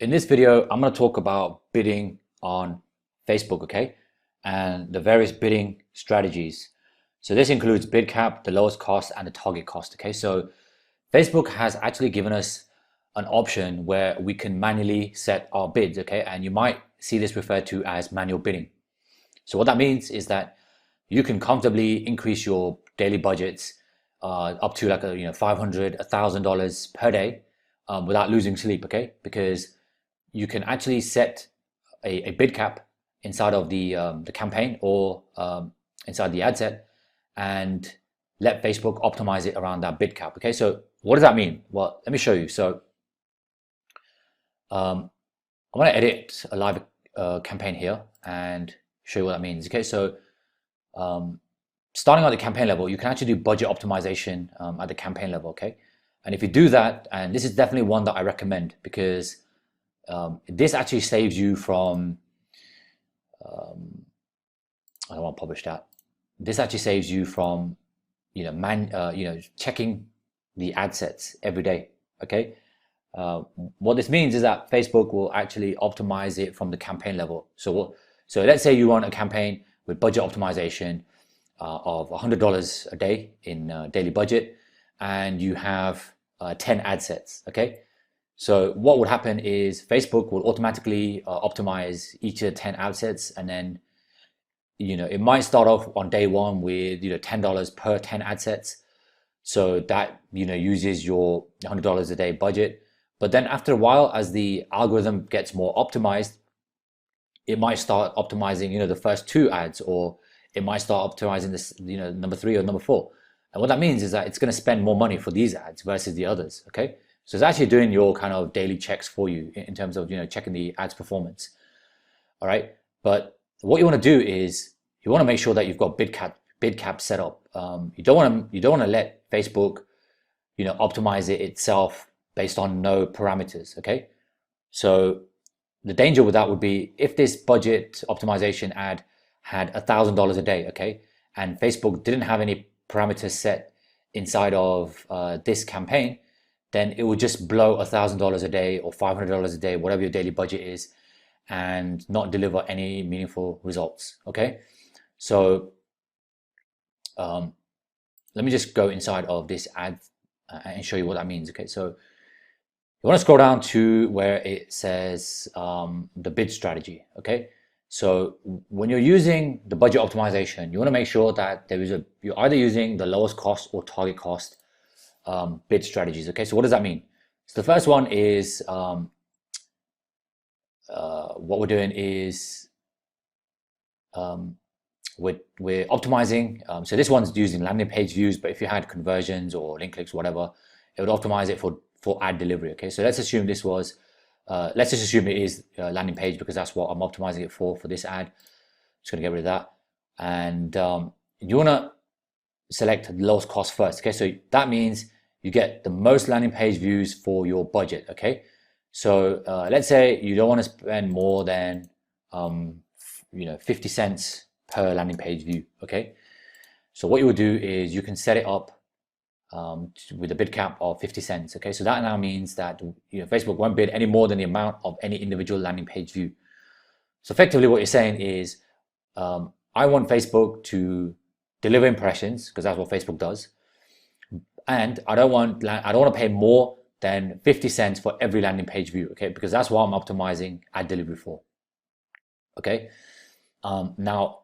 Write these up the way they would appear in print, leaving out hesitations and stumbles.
In this video, I'm going to talk about bidding on Facebook, okay? And the various bidding strategies. So this includes bid cap, the lowest cost, and the target cost, okay? So Facebook has actually given us an option where we can manually set our bids, okay? And you might see this referred to as manual bidding. So what that means is that you can comfortably increase your daily budgets up to like $500, $1,000 per day without losing sleep, okay? Because you can actually set a bid cap inside of the campaign or inside the ad set and let Facebook optimize it around that bid cap. Okay, so what does that mean? Well, let me show you. So I'm going to edit a live campaign here and show you what that means. Okay, so starting at the campaign level, you can actually do budget optimization at the campaign level. Okay, and if you do that, and this is definitely one that I recommend because this actually saves you from I don't want to publish that. This actually saves you from checking the ad sets every day. Okay, what this means is that Facebook will actually optimize it from the campaign level. So let's say you run a campaign with budget optimization of $100 a day in daily budget, and you have 10 ad sets. Okay. So what would happen is Facebook will automatically optimize each of the 10 ad sets, and then it might start off on day one with $10 per 10 ad sets. So that uses your $100 a day budget. But then after a while, as the algorithm gets more optimized, it might start optimizing the first two ads, or it might start optimizing this number 3 or number 4. And what that means is that it's going to spend more money for these ads versus the others. Okay. So it's actually doing your kind of daily checks for you in terms of checking the ads performance. All right, but what you want to do is you want to make sure that you've got bid cap set up. You don't want to let Facebook optimize it itself based on no parameters. Okay, so the danger with that would be if this budget optimization ad had $1,000 a day, okay, and Facebook didn't have any parameters set inside of this campaign, then it would just blow $1,000 a day or $500 a day, whatever your daily budget is, and not deliver any meaningful results. Okay, so let me just go inside of this ad and show you what that means. Okay, so you want to scroll down to where it says the bid strategy. Okay, so when you're using the budget optimization, you want to make sure that you're either using the lowest cost or target cost bid strategies. Okay, so what does that mean? So the first one is what we're doing is we're optimizing. So this one's using landing page views, but if you had conversions or link clicks, whatever, it would optimize it for ad delivery. Okay, so let's assume this was let's just assume it is landing page because that's what I'm optimizing it for this ad. Just gonna get rid of that, and you wanna select the lowest cost first. Okay, so that means you get the most landing page views for your budget. Okay, so let's say you don't want to spend more than 50 cents per landing page view. Okay, so what you would do is you can set it up with a bid cap of 50 cents. Okay, so that now means that Facebook won't bid any more than the amount of any individual landing page view. So effectively what you're saying is I want Facebook to deliver impressions because that's what Facebook does, and I don't want to pay more than 50 cents for every landing page view. Okay, because that's what I'm optimizing ad delivery for. Okay, now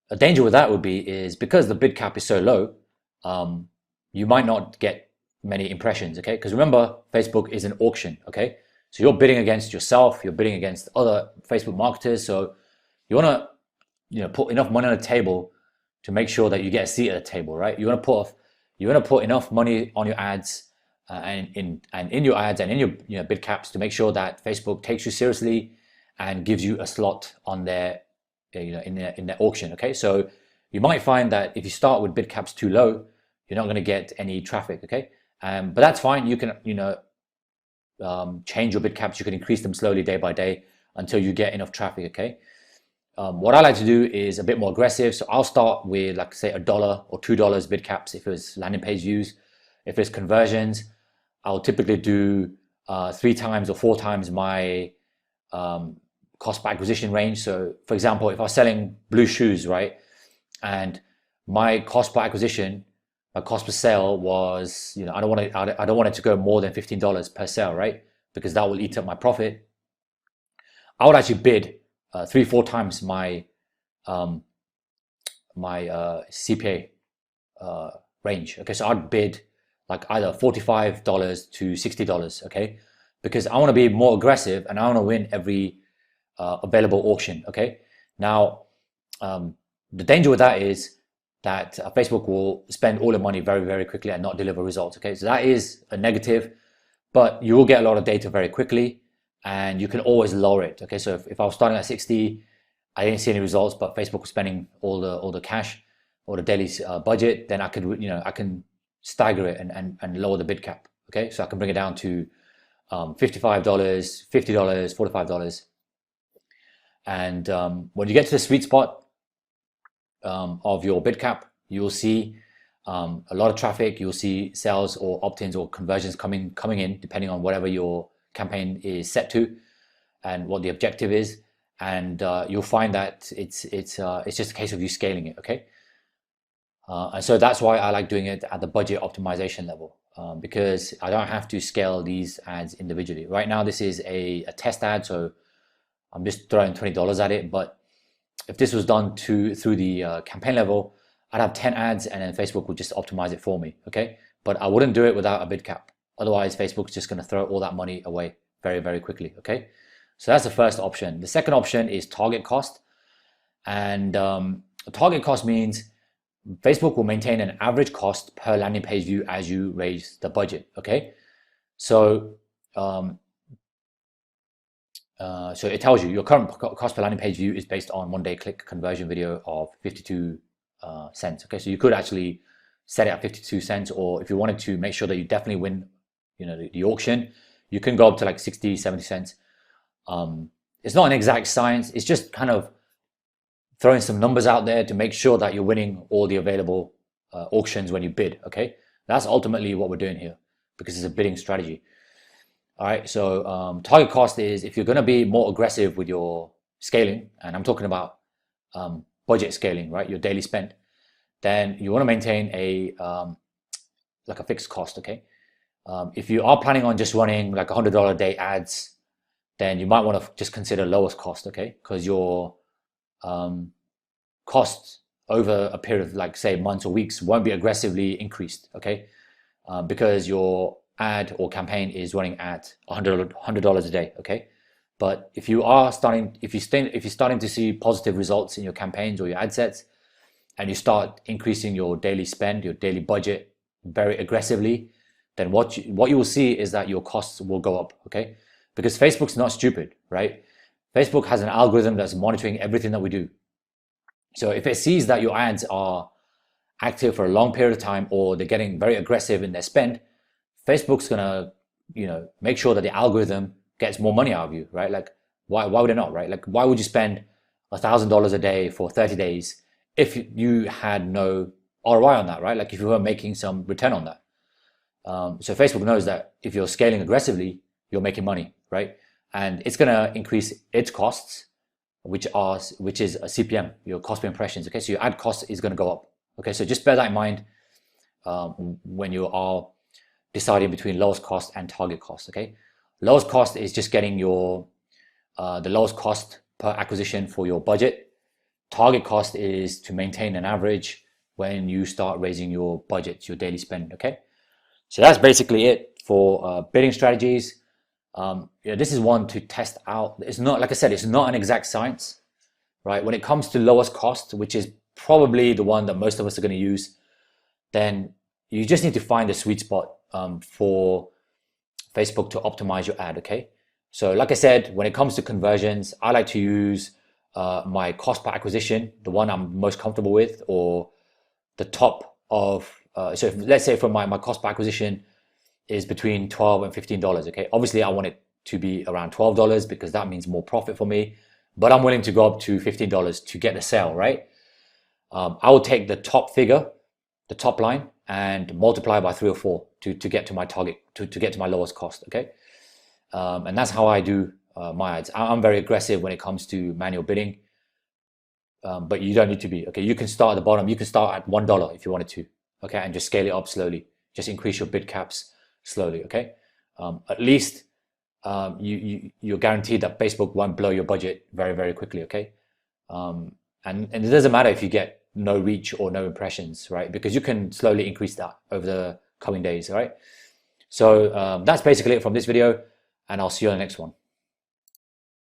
a danger with that would be is because the bid cap is so low, you might not get many impressions. Okay, because remember, Facebook is an auction. Okay, so you're bidding against yourself, you're bidding against other Facebook marketers, so you want to put enough money on the table to make sure that you get a seat at the table, right? You want to put enough money on your ads and in your ads and in your bid caps to make sure that Facebook takes you seriously and gives you a slot on their in their auction. Okay, so you might find that if you start with bid caps too low, you're not going to get any traffic. Okay, but that's fine. You can change your bid caps. You can increase them slowly day by day until you get enough traffic. Okay. What I like to do is a bit more aggressive. So I'll start with, like, say, $1 or $2 bid caps if it's landing page views. If it's conversions, I'll typically do 3 times or 4 times my cost per acquisition range. So for example, if I was selling blue shoes, right, and my cost per acquisition, my cost per sale was, I don't want it to go more than $15 per sale, right? Because that will eat up my profit. I would actually bid 3-4 times my CPA range. Okay, so I'd bid like either $45 to $60. Okay, because I want to be more aggressive and I want to win every available auction. Okay, now the danger with that is that Facebook will spend all the money very, very quickly and not deliver results. Okay, so that is a negative, but you will get a lot of data very quickly and you can always lower it. Okay, so if I was starting at 60, I didn't see any results, but Facebook was spending all the cash or the daily budget, then I could, I can stagger it and lower the bid cap. Okay, so I can bring it down to $55, $50, $45. And when you get to the sweet spot of your bid cap, you'll see a lot of traffic. You'll see sales or opt-ins or conversions coming in, depending on whatever your campaign is set to and what the objective is. And you'll find that it's just a case of you scaling it. Okay, and so that's why I like doing it at the budget optimization level, because I don't have to scale these ads individually. Right now, this is a test ad, so I'm just throwing $20 at it. But if this was done through the campaign level, I'd have 10 ads and then Facebook would just optimize it for me. Okay, but I wouldn't do it without a bid cap. Otherwise, Facebook's just going to throw all that money away very, very quickly. Okay, so that's the first option. The second option is target cost. And target cost means Facebook will maintain an average cost per landing page view as you raise the budget. Okay, so so it tells you your current cost per landing page view is based on 1 day click conversion video of 52 cents. Okay, so you could actually set it at 52 cents, or if you wanted to make sure that you definitely win, the auction, you can go up to like 60, 70 cents. It's not an exact science. It's just kind of throwing some numbers out there to make sure that you're winning all the available auctions when you bid. Okay, that's ultimately what we're doing here, because it's a bidding strategy. All right, so target cost is if you're going to be more aggressive with your scaling, and I'm talking about budget scaling, right? Your daily spend, then you want to maintain like a fixed cost. Okay, if you are planning on just running like $100 a day ads, then you might want to just consider lowest cost. Okay, because your costs over a period of like say months or weeks won't be aggressively increased. Okay, because your ad or campaign is running at $100 a day. Okay, but if you're starting to see positive results in your campaigns or your ad sets, and you start increasing your daily spend, your daily budget very aggressively, then what you will see is that your costs will go up. Okay, because Facebook's not stupid, right? Facebook has an algorithm that's monitoring everything that we do. So if it sees that your ads are active for a long period of time, or they're getting very aggressive in their spend, Facebook's gonna, make sure that the algorithm gets more money out of you, right? Like, why would it not, right? Like, why would you spend $1,000 a day for 30 days if you had no ROI on that, right? Like, if you weren't making some return on that. So Facebook knows that if you're scaling aggressively, you're making money, right? And it's gonna increase its costs, which is a CPM, your cost per impressions. Okay, so your ad cost is gonna go up. Okay, so just bear that in mind when you are deciding between lowest cost and target cost. Okay, lowest cost is just getting your the lowest cost per acquisition for your budget. Target cost is to maintain an average when you start raising your budget, your daily spend. Okay, so that's basically it for bidding strategies. This is one to test out. It's not, like I said, it's not an exact science, right? When it comes to lowest cost, which is probably the one that most of us are going to use, then you just need to find a sweet spot for Facebook to optimize your ad. Okay, so like I said, when it comes to conversions, I like to use my cost per acquisition, the one I'm most comfortable with, or the top of so let's say for my cost per acquisition is between $12 and $15. Okay, obviously I want it to be around $12 because that means more profit for me, but I'm willing to go up to $15 to get the sale, right? I will take the top figure, the top line, and multiply by 3 or 4 to get to my target, to get to my lowest cost. Okay, and that's how I do my ads. I'm very aggressive when it comes to manual bidding, but you don't need to be. Okay, you can start at the bottom. You can start at $1 if you wanted to. Okay, and just scale it up slowly. Just increase your bid caps slowly. Okay, at least you're guaranteed that Facebook won't blow your budget very, very quickly. Okay, and it doesn't matter if you get no reach or no impressions, right? Because you can slowly increase that over the coming days. All right. So that's basically it from this video, and I'll see you on the next one.